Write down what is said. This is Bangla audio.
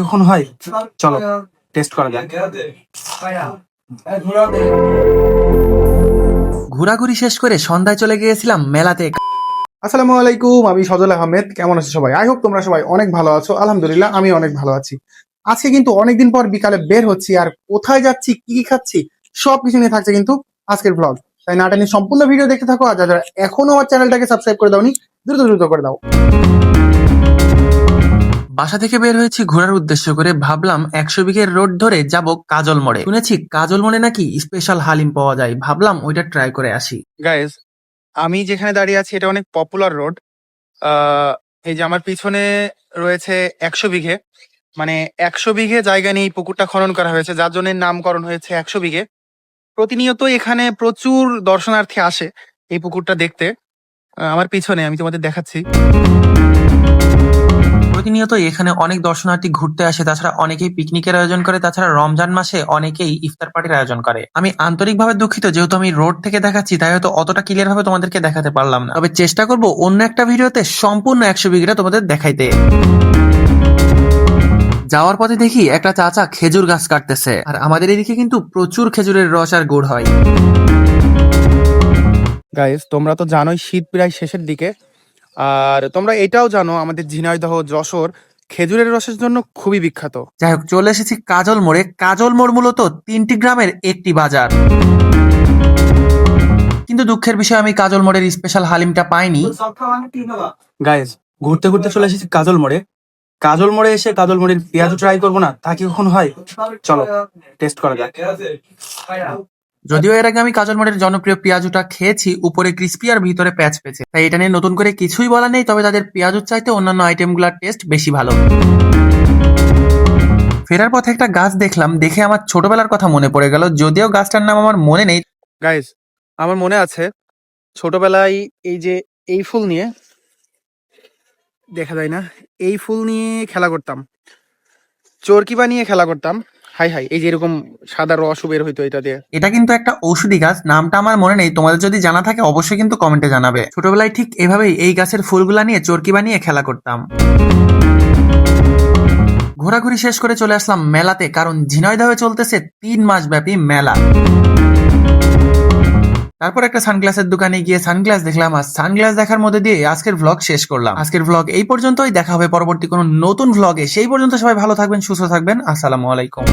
কখন হয় চলো টেস্ট করা যাক। ঘোরাঘুরি শেষ করে সন্ধ্যায় চলে গিয়েছিলাম মেলাতে। আসসালামু আলাইকুম, আমি সজল আহমেদ। কেমন আছো সবাই? আই হোপ তোমরা সবাই অনেক ভালো আছো। আলহামদুলিল্লাহ আমি অনেক ভালো আছি। আজকে কিন্তু অনেকদিন পর বিকালে বের হচ্ছি, আর কোথায় যাচ্ছি, কি কি খাচ্ছি, সবকিছু নিয়ে থাকছে কিন্তু আজকের ব্লগ। তাই না টেনে সম্পূর্ণ ভিডিও দেখতে থাকো। আর যারা এখনো আমার চ্যানেলটাকে সাবস্ক্রাইব করে দাওনি, দ্রুত দ্রুত করে দাও। বাসা থেকে বের হয়েছি ঘোরার উদ্দেশ্য করে। ভাবলাম 100 বিঘের রোড ধরে যাব কাজল মোড়ে। শুনেছি কাজল মোড়ে নাকি স্পেশাল হালিম পাওয়া যায়, ভাবলাম ওইটা ট্রাই করে আসি। গাইজ, আমি যেখানে দাঁড়িয়ে আছি এটা অনেক পপুলার রোড। এই যে আমার পিছনে রয়েছে 100 বিঘে, মানে 100 বিঘে জায়গা নিয়ে এই পুকুরটা খনন করা হয়েছে, যার জন্য এর নামকরণ হয়েছে 100 বিঘে। প্রতিনিয়ত এখানে প্রচুর দর্শনার্থী আসে এই পুকুরটা দেখতে। আমার পিছনে আমি তোমাদের দেখাচ্ছি। প্রতিনিয়ত এখানে অনেক দর্শনার্থী ঘুরতে আসে, তাছাড়া অনেকেই পিকনিকের আয়োজন করে, তাছাড়া রমজান মাসে অনেকেই ইফতার পার্টির আয়োজন করে। আমি আন্তরিকভাবে দুঃখিত, যেহেতু আমি রোড থেকে দেখাচ্ছি তাই হয়তো অতটা ক্লিয়ার ভাবে তোমাদেরকে দেখাতে পারলাম না, তবে চেষ্টা করব অন্য একটা ভিডিওতে সম্পূর্ণ 100 বিঘা তোমাদের দেখাইতে। যাওয়ার পথে দেখি একটা চাচা খেজুর গাছ কাটতেছে, আর আমাদের এদিকে কিন্তু প্রচুর খেজুরের রস আর গুড় হয়। গাইজ, তোমরা তো জানোই শীত প্রায় শেষের দিকে, আর তোমরা এটাও জানো আমাদের ঝিনাইদহ, যশোর খেজুরের রসের জন্য খুবই বিখ্যাত। যাই হোক, চলে এসেছি কাজল মোড়ে। কাজল মোড় মূলত 3টি গ্রামের একটি বাজার, কিন্তু দুঃখের বিষয় আমি কাজল মোড়ের স্পেশাল হালিমটা পাইনি। গাইজ, ঘুরতে ঘুরতে চলে এসেছি কাজল মোড়ে। কাজল মোড়ে এসে কাজল মোড়ের পেঁয়াজু ট্রাই করবো না, তা কি কখন হয়? চলো টেস্ট করা যাক। যদিও এর আগে আমি কাজল মোড়ের জনপ্রিয় পেঁয়াজুটা খেয়েছি, উপরে ক্রিস্পি আর ভিতরে প্যাচ পেয়েছে, তাই এটা নিয়ে নতুন করে কিছুই বলা নেই। তবে তাদের পেঁয়াজুর চাইতে অন্যান্য আইটেমগুলোর টেস্ট বেশি ভালো। ফেরার পথে একটা গাছ দেখলাম, দেখে আমার ছোটবেলার কথা মনে পড়ে গেল, যদিও গাছটার নাম আমার মনে নেই। গাইজ, আমার মনে আছে ছোটবেলায় এই যে এই ফুল নিয়ে, দেখা যায় না, এই ফুল নিয়ে খেলা করতাম, চরকি বানিয়ে খেলা করতাম। হাই হাই, এই যে এরকম সাদা রস বের হইতো এটা দিয়ে। এটা কিন্তু একটা ঔষধি গাছ, নামটা আমার মনে নেই, তোমাদের যদি জানা থাকে অবশ্যই কিন্তু কমেন্টে জানাবে। ছোটবেলায় ঠিক এভাবেই এই গাছের ফুলগুলা নিয়ে চরকি বানিয়ে খেলা করতাম। ঘোরাঘুরি শেষ করে চলে আসলাম মেলাতে, কারণ ঝিনাইদহে চলতেছে 3 মাস ব্যাপী মেলা। তারপর একটা সানগ্লাসের দোকানে গিয়ে সানগ্লাস দেখলাম, আর সানগ্লাস দেখার মধ্যে দিয়ে আজকের ভ্লগ শেষ করলাম। আজকের ভ্লগ এই পর্যন্তই, দেখা হবে পরবর্তী কোনো নতুন ভ্লগে। সেই পর্যন্ত সবাই ভালো থাকবেন, সুস্থ থাকবেন। আসসালামু আলাইকুম।